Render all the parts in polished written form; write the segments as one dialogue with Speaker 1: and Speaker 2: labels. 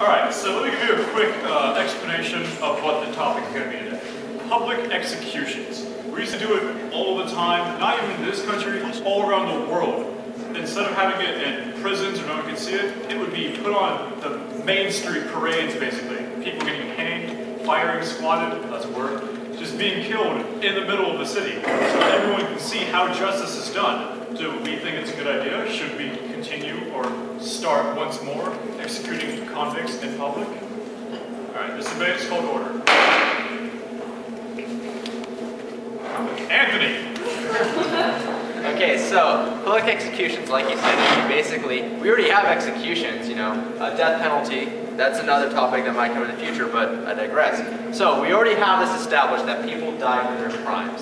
Speaker 1: Alright, so let me give you a quick explanation of what the topic is going to be today. Public executions. We used to do it all the time, not even in this country, all around the world. Instead of having it in prisons where no one can see it, it would be put on the main street parades, basically. People getting hanged, firing squatted, that's a word, just being killed in the middle of the city, so that everyone can see how justice is done. Do we think it's a good idea? Should we continue or start once more executing convicts in public? Alright, this debate is called order. Anthony!
Speaker 2: Okay, so public executions, like you said, we already have executions, death penalty. That's another topic that might come in the future, but I digress. So we already have this established that people die for their crimes.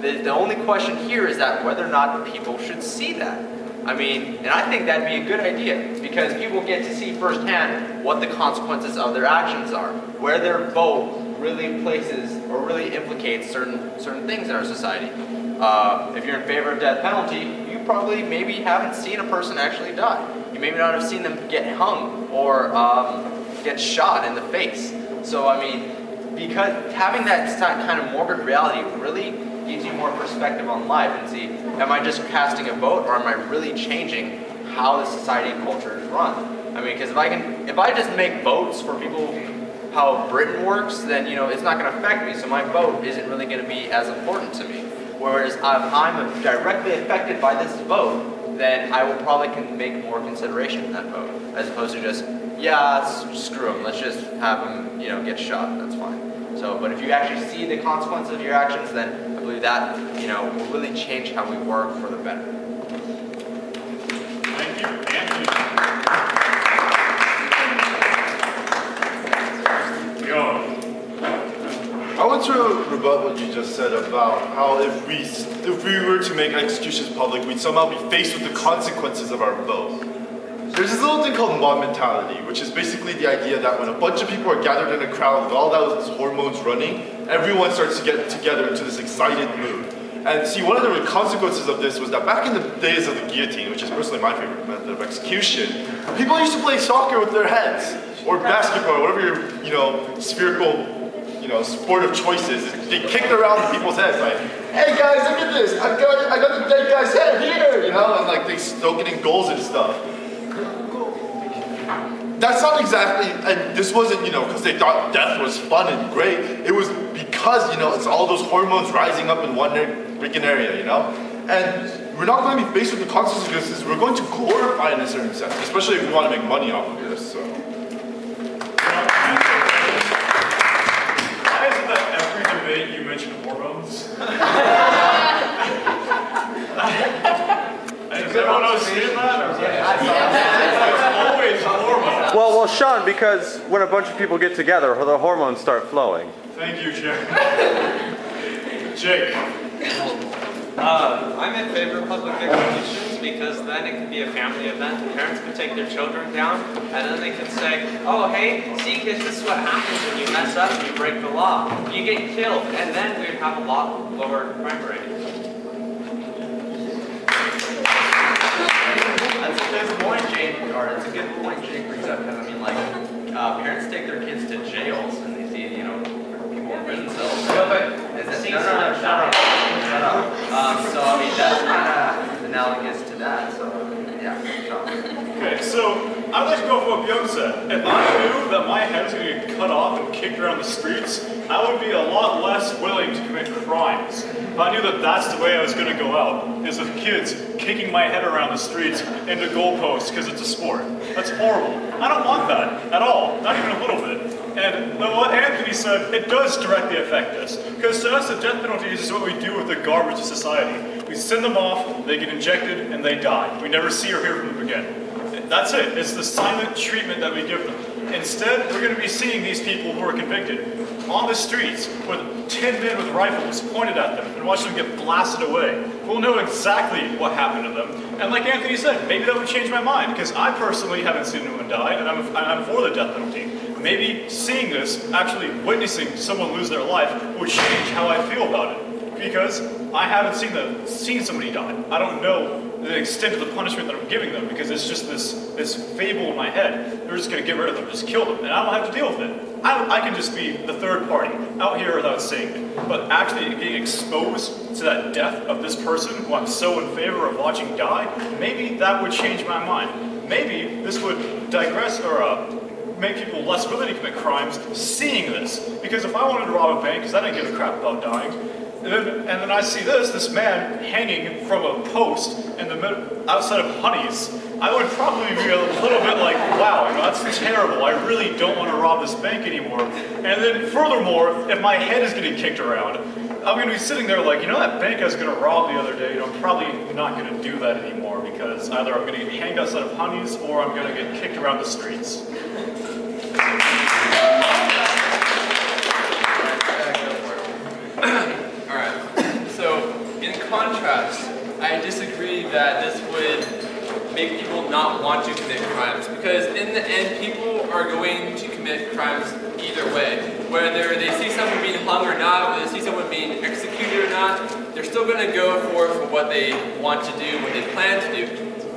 Speaker 2: The only question here is that whether or not people should see that. And I think that'd be a good idea because people get to see firsthand what the consequences of their actions are, where their vote really places or really implicates certain things in our society. If you're in favor of death penalty, you probably maybe haven't seen a person actually die. You maybe not have seen them get hung or get shot in the face. So because having that kind of morbid reality really gives you more perspective on life and see, am I just casting a vote or am I really changing how the society and culture is run? Because if I just make votes for people how Britain works, then it's not going to affect me, so my vote isn't really going to be as important to me. Whereas if I'm directly affected by this vote, then I will probably make more consideration in that vote, as opposed to just, yeah, screw them, let's just have them, get shot, that's fine. But if you actually see the consequences of your actions, then I believe that, will really change how we work for the better.
Speaker 1: Thank you, Anthony.
Speaker 3: I want to rebut what you just said about how if we were to make executions public, we'd somehow be faced with the consequences of our vote. There's this little thing called mob mentality, which is basically the idea that when a bunch of people are gathered in a crowd with all those hormones running, everyone starts to get together into this excited mood. And see, one of the consequences of this was that back in the days of the guillotine, which is personally my favorite method of execution, people used to play soccer with their heads, or basketball, or whatever your, spherical, sport of choice is. They kicked around people's heads, like, hey guys, look at this, I got the dead guy's head here, and they still getting goals and stuff. That's not exactly, and this wasn't, because they thought death was fun and great. It was because, it's all those hormones rising up in one freaking area, And we're not going to be faced with the consequences. We're going to glorify it in a certain sense, especially if we want to make money off of this, so.
Speaker 1: Why is it that every debate you mention hormones? Does everyone else see that? It's always hormones.
Speaker 4: Well, Shaun, because when a bunch of people get together, the hormones start flowing.
Speaker 1: Thank you, Jake. Jake.
Speaker 5: I'm in favor of public executions because then it can be a family event. The parents can take their children down and then they can say, oh, hey, see kids, this is what happens when you mess up and you break the law. You get killed, and then we'd have a lot lower crime rate.
Speaker 2: That's a good point, Jake, or it's a good point Jake brings up, because parents take their kids to jails and they see, people in prison cells. Shut up. So that's kind of analogous to that, so yeah, Shaun.
Speaker 1: Okay, so I'd like to go with what Byung said. If I knew that my head was going to get cut off and kicked around the streets, I would be a lot less willing to commit crimes. If I knew that that's the way I was going to go out, is with kids kicking my head around the streets into goalposts because it's a sport. That's horrible. I don't want that at all, not even a little bit. And what Anthony said, it does directly affect us. Because to us, the death penalty is what we do with the garbage of society. We send them off, they get injected, and they die. We never see or hear from them again. That's it. It's the silent treatment that we give them. Instead, we're going to be seeing these people who are convicted on the streets with 10 men with rifles pointed at them and watch them get blasted away. We'll know exactly what happened to them. And like Anthony said, maybe that would change my mind, because I personally haven't seen anyone die, and I'm for the death penalty. Maybe seeing this, actually witnessing someone lose their life, would change how I feel about it. Because I haven't seen somebody die. I don't know the extent of the punishment that I'm giving them because it's just this fable in my head. They're just going to get rid of them, just kill them, and I don't have to deal with it. I can just be the third party out here without saying it. But actually being exposed to that death of this person who I'm so in favor of watching die, maybe that would change my mind. Maybe this would digress or make people less willing to commit crimes seeing this. Because if I wanted to rob a bank, because I didn't give a crap about dying, and then I see this man hanging from a post in the middle, outside of Honey's, I would probably be a little bit like, wow, that's terrible. I really don't want to rob this bank anymore. And then furthermore, if my head is getting kicked around, I'm going to be sitting there like, that bank I was going to rob the other day, I'm probably not going to do that anymore because either I'm going to get hanged outside of Honey's or I'm going to get kicked around the streets.
Speaker 6: Alright, so in contrast, I disagree that this would make people not want to commit crimes because in the end, people are going to commit crimes either way. Whether they see someone being hung or not, whether they see someone being executed or not, they're still going to go for what they want to do, what they plan to do.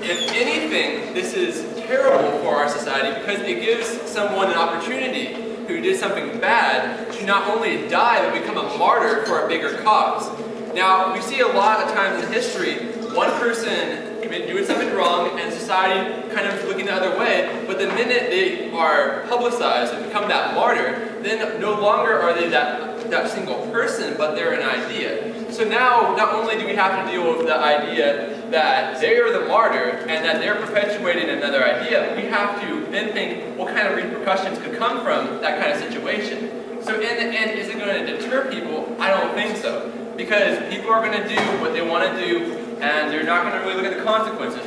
Speaker 6: If anything, this is terrible for our society because it gives someone an opportunity who did something bad to not only die but become a martyr for a bigger cause. Now, we see a lot of times in history, one person doing something wrong and society kind of looking the other way, but the minute they are publicized and become that martyr, then no longer are they that single person, but they're an idea. So now, not only do we have to deal with the idea that they are the martyr and that they're perpetuating another idea, we have to then think what kind of repercussions could come from that kind of situation. So in the end, is it going to deter people? I don't think so. Because people are going to do what they want to do and they're not going to really look at the consequences.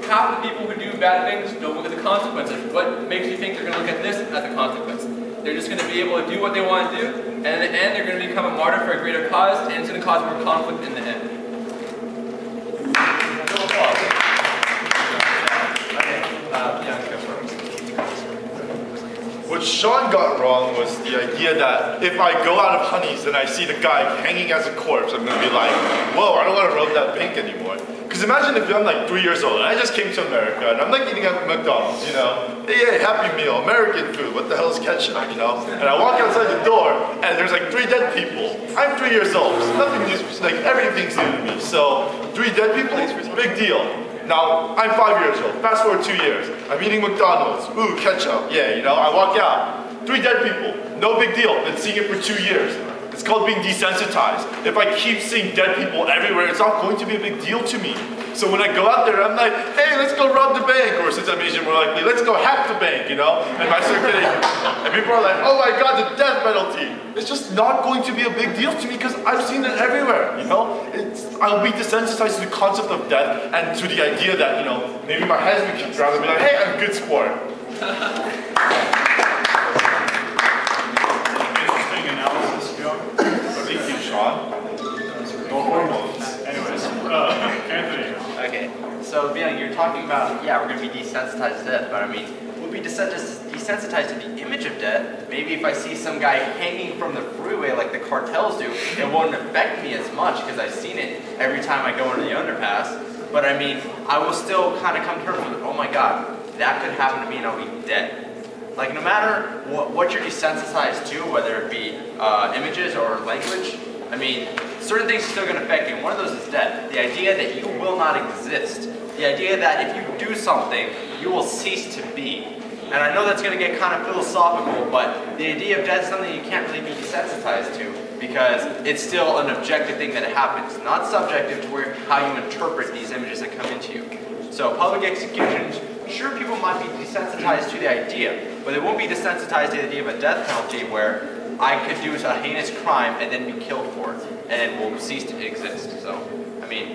Speaker 6: Half the people who do bad things don't look at the consequences. What makes you think they're going to look at this as a consequence? They're just going to be able to do what they want to do, and in the end they're going to become a martyr for a greater cause, and it's going to cause more conflict in the end.
Speaker 3: What Shaun got wrong was the idea that if I go out of Honey's and I see the guy hanging as a corpse, I'm going to be like, whoa, I don't want to rob that bank anymore. Because imagine if I'm like 3 years old and I just came to America and I'm like eating at McDonald's, hey, Happy Meal, American food, what the hell is ketchup, And I walk outside the door and there's like 3 dead people. I'm 3 years old, so nothing is, like everything's new to me. So 3 dead people, big deal. Now, I'm 5 years old, fast forward 2 years, I'm eating McDonald's, ooh, ketchup, yeah, I walk out, 3 dead people, no big deal, been seeing it for 2 years. It's called being desensitized. If I keep seeing dead people everywhere, it's not going to be a big deal to me. So when I go out there, I'm like, hey, let's go rob the bank, or since I'm Asian, more likely, let's go hack the bank, And I start getting, and people are like, oh my God, the death penalty. It's just not going to be a big deal to me because I've seen it everywhere, I'll be desensitized to the concept of death and to the idea that, maybe my head's been kicked around and be like, hey, I'm a good sport.
Speaker 1: Interesting analysis, Joe.
Speaker 3: Thank you, Shaun. No hormones.
Speaker 1: Anyways, Anthony.
Speaker 2: Okay, so Byung, you're talking about, we're going to be desensitized to death, but we'll be desensitized to the image of death. Maybe if I see some guy hanging from the freeway like the cartels do, it won't affect me as much because I've seen it every time I go into the underpass. But I will still kind of come to terms with, oh my God, that could happen to me and I'll be dead. Like no matter what you're desensitized to, whether it be images or language, certain things are still going to affect you. One of those is death. The idea that you will not exist. The idea that if you do something, you will cease to be. And I know that's going to get kind of philosophical, but the idea of death is something you can't really be desensitized to because it's still an objective thing that happens, not subjective to how you interpret these images that come into you. So public executions, sure people might be desensitized to the idea, but they won't be desensitized to the idea of a death penalty where I could do a heinous crime and then be killed for it, and it will cease to exist. So,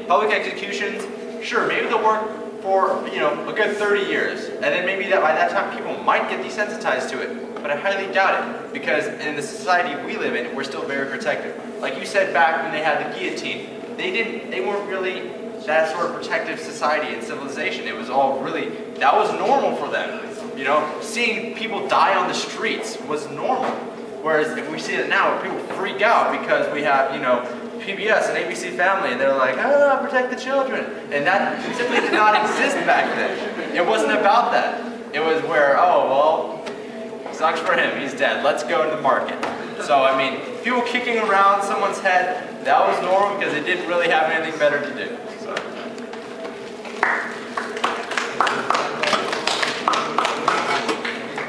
Speaker 2: public executions, sure, maybe they'll work for, a good 30 years, and then maybe by that time people might get desensitized to it, but I highly doubt it, because in the society we live in, we're still very protective. Like you said back when they had the guillotine, they weren't really that sort of protective society and civilization. It was all really, that was normal for them. Seeing people die on the streets was normal. Whereas if we see it now, people freak out because we have, PBS and ABC Family, and they're like, oh, protect the children. And that simply did not exist back then. It wasn't about that. It was where, oh, well, sucks for him, he's dead. Let's go to the market. So, I mean, people kicking around someone's head, that was normal because they didn't really have anything better to do. So.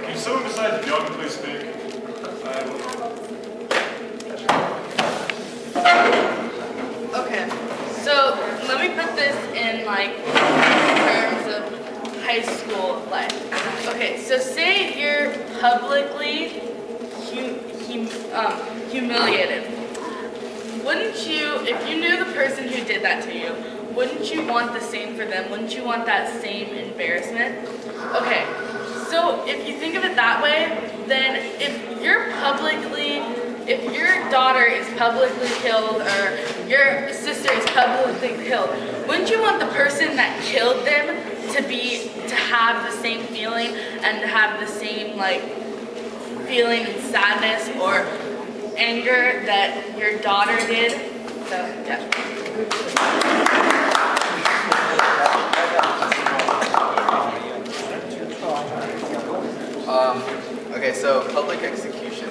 Speaker 1: Can someone besides Byung please speak?
Speaker 7: Okay, so let me put this in like terms of high school life. Okay, so say you're publicly humiliated. Wouldn't you, if you knew the person who did that to you, wouldn't you want the same for them? Wouldn't you want that same embarrassment? Okay, so if you think of it that way, then if your daughter is publicly killed or your sister is publicly killed, wouldn't you want the person that killed them to have the same feeling and to have the same like feeling and sadness or anger that your daughter did? So yeah.
Speaker 2: Okay, so public execution.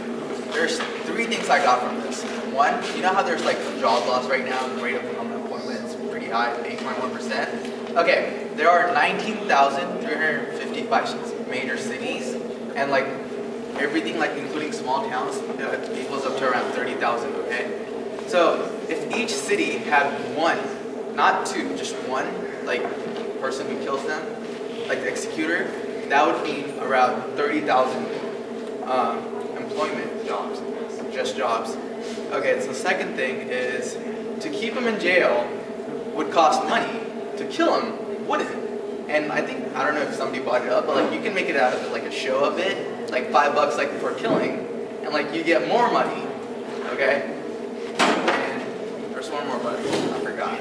Speaker 2: There's three things I got from this. One, you know how there's like job loss right now, the rate of unemployment is pretty high, 8.1%? Okay, there are 19,355 major cities, and like everything, like including small towns, it equals up to around 30,000, okay? So if each city had one, not two, just one, like person who kills them, like the executor, that would mean around 30,000 employment jobs, just jobs. Okay, so the second thing is to keep him in jail would cost money. To kill him wouldn't. And I don't know if somebody brought it up, but like you can make it out of like a show of it, like $5 like for killing, and like you get more money. Okay? And there's one more, but I forgot.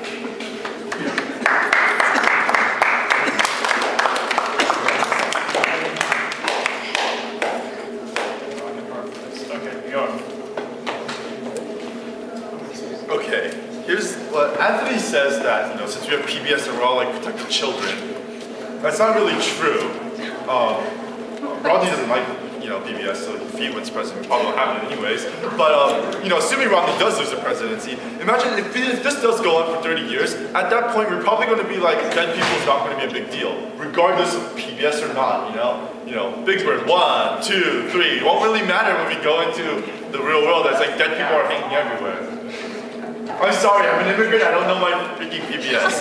Speaker 3: Okay, here's what Anthony says that, you know, since we have PBS and we're all like protecting children, that's not really true. Rodney doesn't like, you know, PBS, so if he wins president, probably won't happen anyways. But, you know, assuming Rodney does lose the presidency, imagine if this does go on for 30 years, at that point we're probably going to be like, dead people is not going to be a big deal, regardless of PBS or not, you know? You know, big word, 1, 2, 3, it won't really matter when we go into the real world, that's like dead people are hanging everywhere. I'm sorry, I'm an immigrant, I don't know my freaking PBS.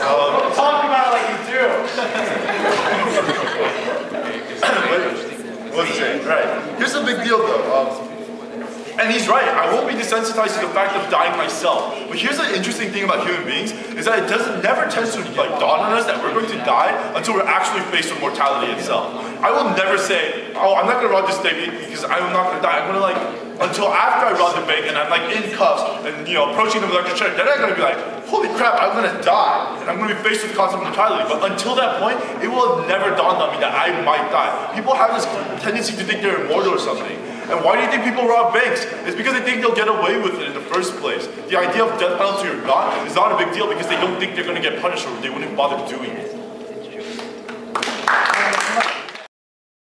Speaker 2: Talk about it like you do.
Speaker 3: What's it saying? Right. Here's the big deal though. And he's right, I won't be desensitized to the fact of dying myself. But here's the interesting thing about human beings, is that it never tends to like dawn on us that we're going to die until we're actually faced with mortality itself. I will never say, oh, I'm not gonna rob this bank because I'm not gonna die. I'm gonna like, until after I rob the bank and I'm like in cuffs and you know, approaching the electric chair, then I'm gonna be like, holy crap, I'm gonna die. And I'm gonna be faced with the concept of mortality. But until that point, it will have never dawned on me that I might die. People have this tendency to think they're immortal or something. And why do you think people rob banks? It's because they think they'll get away with it in the first place. The idea of death penalty or not is not a big deal because they don't think they're gonna get punished or they wouldn't bother doing it.